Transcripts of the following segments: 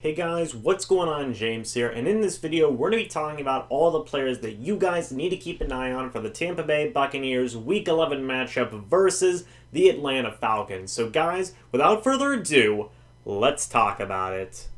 Hey guys, what's going on? James here, and in this video we're going to be talking about all the players that you guys need to keep an eye on for the Tampa Bay Buccaneers Week 11 matchup versus the Atlanta Falcons. So guys, without further ado, let's talk about it.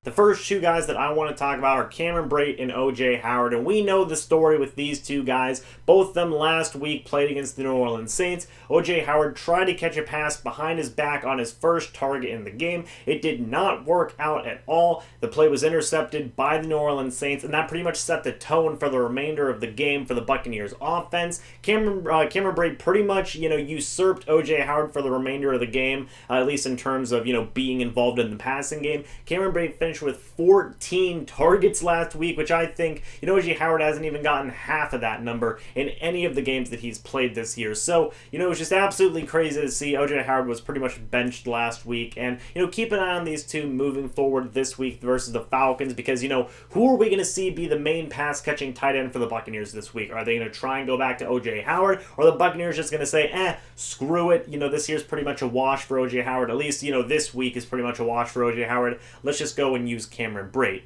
The first two guys that I want to talk about are Cameron Brate and O.J. Howard, and we know the story with these two guys. Both of them last week played against the New Orleans Saints. O.J. Howard tried to catch a pass behind his back on his first target in the game. It did not work out at all. The play was intercepted by the New Orleans Saints, and that pretty much set the tone for the remainder of the game for the Buccaneers offense. Cameron Brate pretty much, usurped O.J. Howard for the remainder of the game, at least in terms of, being involved in the passing game. Cameron Brate finished with 14 targets last week, which I think, O.J. Howard hasn't even gotten half of that number in any of the games that he's played this year. So, it was just absolutely crazy to see. O.J. Howard was pretty much benched last week, and, keep an eye on these two moving forward this week versus the Falcons, because, who are we going to see be the main pass-catching tight end for the Buccaneers this week? Are they going to try and go back to O.J. Howard, or are the Buccaneers just going to say, screw it, this year's pretty much a wash for O.J. Howard, at least, this week is pretty much a wash for O.J. Howard, let's just go and use Cameron Brate.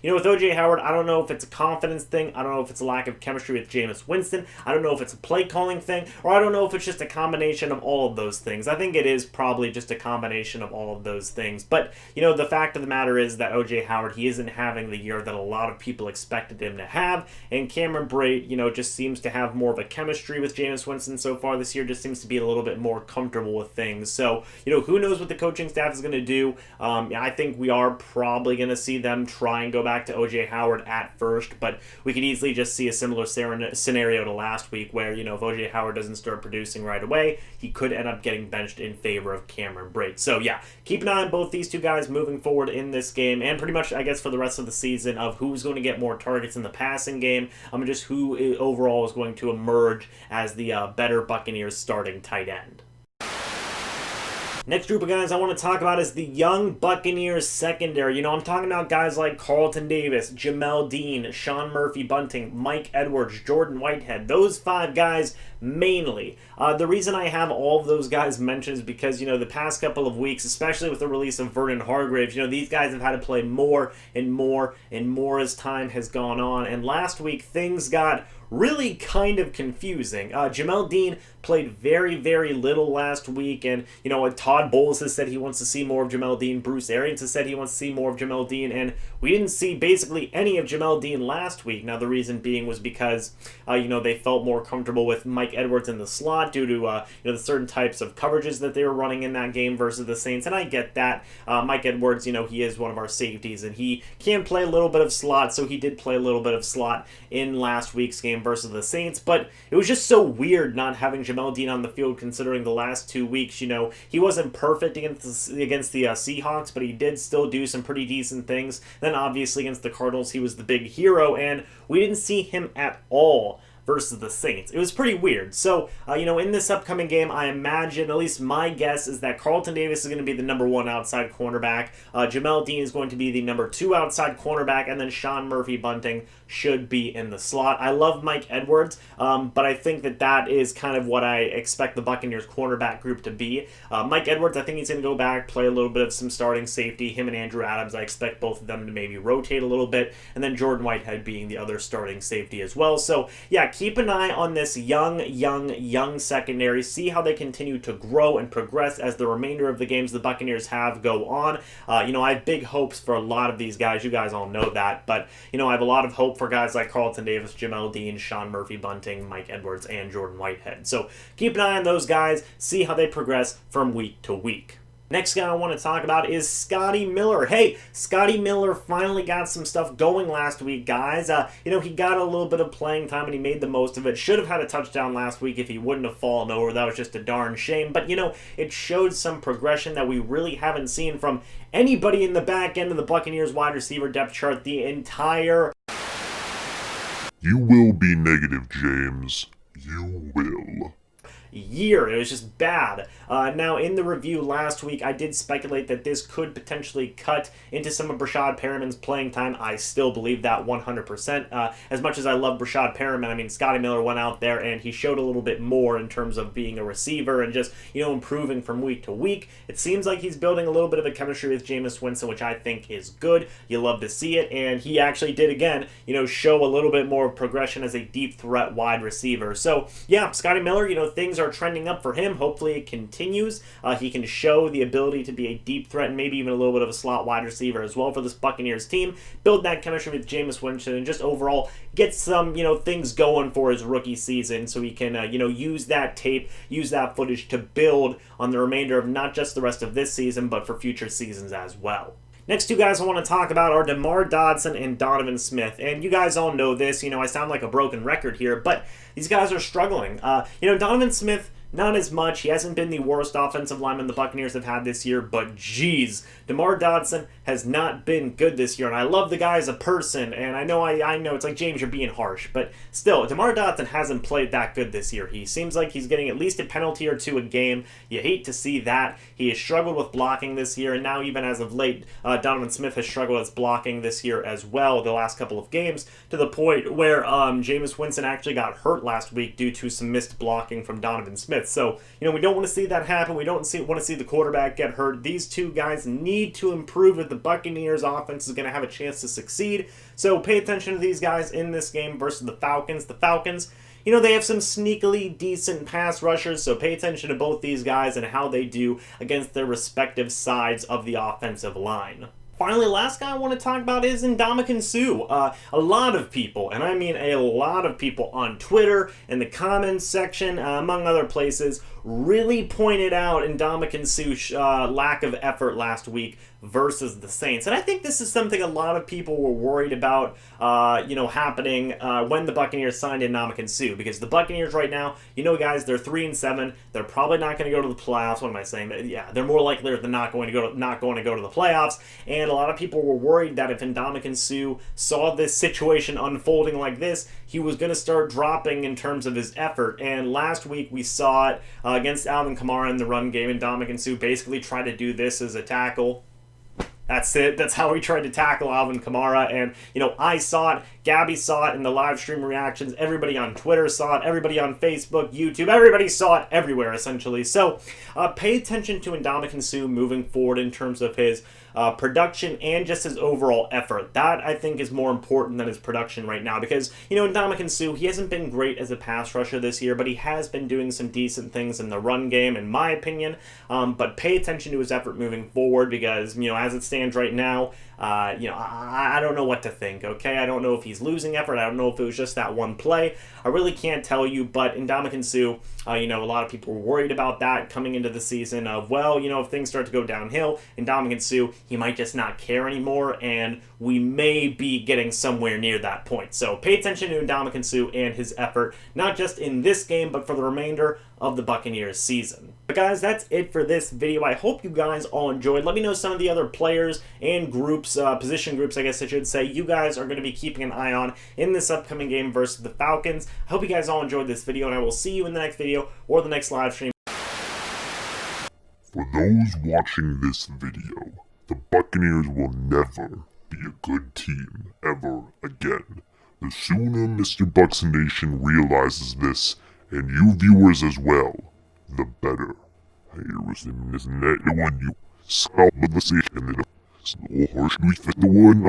With O.J. Howard, I don't know if it's a confidence thing, I don't know if it's a lack of chemistry with Jameis Winston, I don't know if it's a play calling thing, or I don't know if it's just a combination of all of those things. I think it is probably just a combination of all of those things, but, the fact of the matter is that O.J. Howard, he isn't having the year that a lot of people expected him to have, and Cameron Brate, just seems to have more of a chemistry with Jameis Winston so far this year, just seems to be a little bit more comfortable with things. So, who knows what the coaching staff is going to do. I think we are probably going to see them try and go back to O.J. Howard at first, but we could easily just see a similar scenario to last week where, if O.J. Howard doesn't start producing right away, he could end up getting benched in favor of Cameron Brate. So yeah, keep an eye on both these two guys moving forward in this game, and pretty much, I guess, for the rest of the season of who's going to get more targets in the passing game, just who overall is going to emerge as the better Buccaneers starting tight end. Next group of guys I want to talk about is the young Buccaneers secondary. I'm talking about guys like Carlton Davis, Jamel Dean, Sean Murphy-Bunting, Mike Edwards, Jordan Whitehead. Those five guys mainly. The reason I have all of those guys mentioned is because, the past couple of weeks, especially with the release of Vernon Hargreaves, these guys have had to play more and more and more as time has gone on. And last week, things got really kind of confusing. Jamel Dean played very, very little last week, and, Todd Bowles has said he wants to see more of Jamel Dean. Bruce Arians has said he wants to see more of Jamel Dean, and we didn't see basically any of Jamel Dean last week. Now, the reason being was because, they felt more comfortable with Mike Edwards in the slot due to, the certain types of coverages that they were running in that game versus the Saints, and I get that. Mike Edwards, he is one of our safeties, and he can play a little bit of slot, so he did play a little bit of slot in last week's game versus the Saints, but it was just so weird not having Jamel Dean on the field considering the last 2 weeks. He wasn't perfect against the Seahawks, but he did still do some pretty decent things. Then obviously against the Cardinals, he was the big hero, and we didn't see him at all versus the Saints. It was pretty weird. So, in this upcoming game, I imagine, at least my guess, is that Carlton Davis is going to be the number 1 outside cornerback. Jamel Dean is going to be the number 2 outside cornerback, and then Sean Murphy-Bunting should be in the slot. I love Mike Edwards, but I think that is kind of what I expect the Buccaneers cornerback group to be. Mike Edwards, I think he's going to go back, play a little bit of some starting safety. Him and Andrew Adams, I expect both of them to maybe rotate a little bit, and then Jordan Whitehead being the other starting safety as well. So, yeah, keep an eye on this young secondary. See how they continue to grow and progress as the remainder of the games the Buccaneers have go on. I have big hopes for a lot of these guys. You guys all know that. But, I have a lot of hope for guys like Carlton Davis, Jamel Dean, Sean Murphy-Bunting, Mike Edwards, and Jordan Whitehead. So keep an eye on those guys. See how they progress from week to week. Next guy I want to talk about is Scotty Miller. Hey, Scotty Miller finally got some stuff going last week, guys. He got a little bit of playing time and he made the most of it. Should have had a touchdown last week if he wouldn't have fallen over. That was just a darn shame. But, it showed some progression that we really haven't seen from anybody in the back end of the Buccaneers wide receiver depth chart the entire... You will be negative, James. You will. year. It was just bad. Now, in the review last week, I did speculate that this could potentially cut into some of Brashad Perriman's playing time. I still believe that 100%. As much as I love Brashad Perriman, I mean, Scotty Miller went out there and he showed a little bit more in terms of being a receiver and just, improving from week to week. It seems like he's building a little bit of a chemistry with Jameis Winston, which I think is good. You love to see it, and he actually did, again, show a little bit more progression as a deep threat wide receiver. So, yeah, Scotty Miller, things are trending up for him. Hopefully it continues. He can show the ability to be a deep threat and maybe even a little bit of a slot wide receiver as well for this Buccaneers team. Build that chemistry with Jameis Winston and just overall get some, things going for his rookie season so he can, use that tape, use that footage to build on the remainder of not just the rest of this season, but for future seasons as well. Next two guys I want to talk about are DeMar Dodson and Donovan Smith. And you guys all know this. I sound like a broken record here, but these guys are struggling. Donovan Smith, not as much. He hasn't been the worst offensive lineman the Buccaneers have had this year, but geez, DeMar Dodson has not been good this year. And I love the guy as a person, and I know it's like, James, you're being harsh, but still, DeMar Dodson hasn't played that good this year. He seems like he's getting at least a penalty or two a game. You hate to see that. He has struggled with blocking this year, and now even as of late, Donovan Smith has struggled with blocking this year as well the last couple of games, to the point where Jameis Winston actually got hurt last week due to some missed blocking from Donovan Smith. So, we don't want to see that happen. We don't want to see the quarterback get hurt. These two guys need to improve if the Buccaneers offense is going to have a chance to succeed. So pay attention to these guys in this game versus the Falcons. The Falcons, they have some sneakily decent pass rushers, so pay attention to both these guys and how they do against their respective sides of the offensive line. Finally, last guy I want to talk about is Ndamukong Suh. A lot of people, and I mean a lot of people on Twitter, in the comments section, among other places, really pointed out Ndamukong Suh's lack of effort last week versus the Saints. And I think this is something a lot of people were worried about, happening when the Buccaneers signed Ndamukong Suh. Because the Buccaneers right now, guys, they're 3-7. They're probably not going to go to the playoffs. What am I saying? Yeah, they're more likely than not going to go to the playoffs. And a lot of people were worried that if Ndamukong Suh saw this situation unfolding like this, he was going to start dropping in terms of his effort. And last week we saw it against Alvin Kamara in the run game, and Ndamukong Suh basically tried to do this as a tackle. That's it. That's how he tried to tackle Alvin Kamara. And, I saw it. Gabby saw it in the live stream reactions. Everybody on Twitter saw it. Everybody on Facebook, YouTube. Everybody saw it everywhere, essentially. So, pay attention to Ndamukong Suh moving forward in terms of his production and just his overall effort. That, I think, is more important than his production right now because, Ndamukong Suh, he hasn't been great as a pass rusher this year, but he has been doing some decent things in the run game, in my opinion. But pay attention to his effort moving forward because, as it stands right now, I don't know what to think, okay? I don't know if he's losing effort. I don't know if it was just that one play. I really can't tell you, but Ndamukong Suh, a lot of people were worried about that coming into the season of, if things start to go downhill, Ndamukong Suh, he might just not care anymore, and we may be getting somewhere near that point. So pay attention to Ndamukong Suh and his effort, not just in this game, but for the remainder of the Buccaneers season. But guys, that's it for this video. I hope you guys all enjoyed. Let me know some of the other players and groups, position groups, I guess I should say, you guys are going to be keeping an eye on in this upcoming game versus the Falcons. I hope you guys all enjoyed this video, and I will see you in the next video or the next live stream. For those watching this video, the Buccaneers will never be a good team ever again. The sooner MrBucsNation realizes this, and you viewers as well, the better. Here was in this net one you scalp the station and the horse the one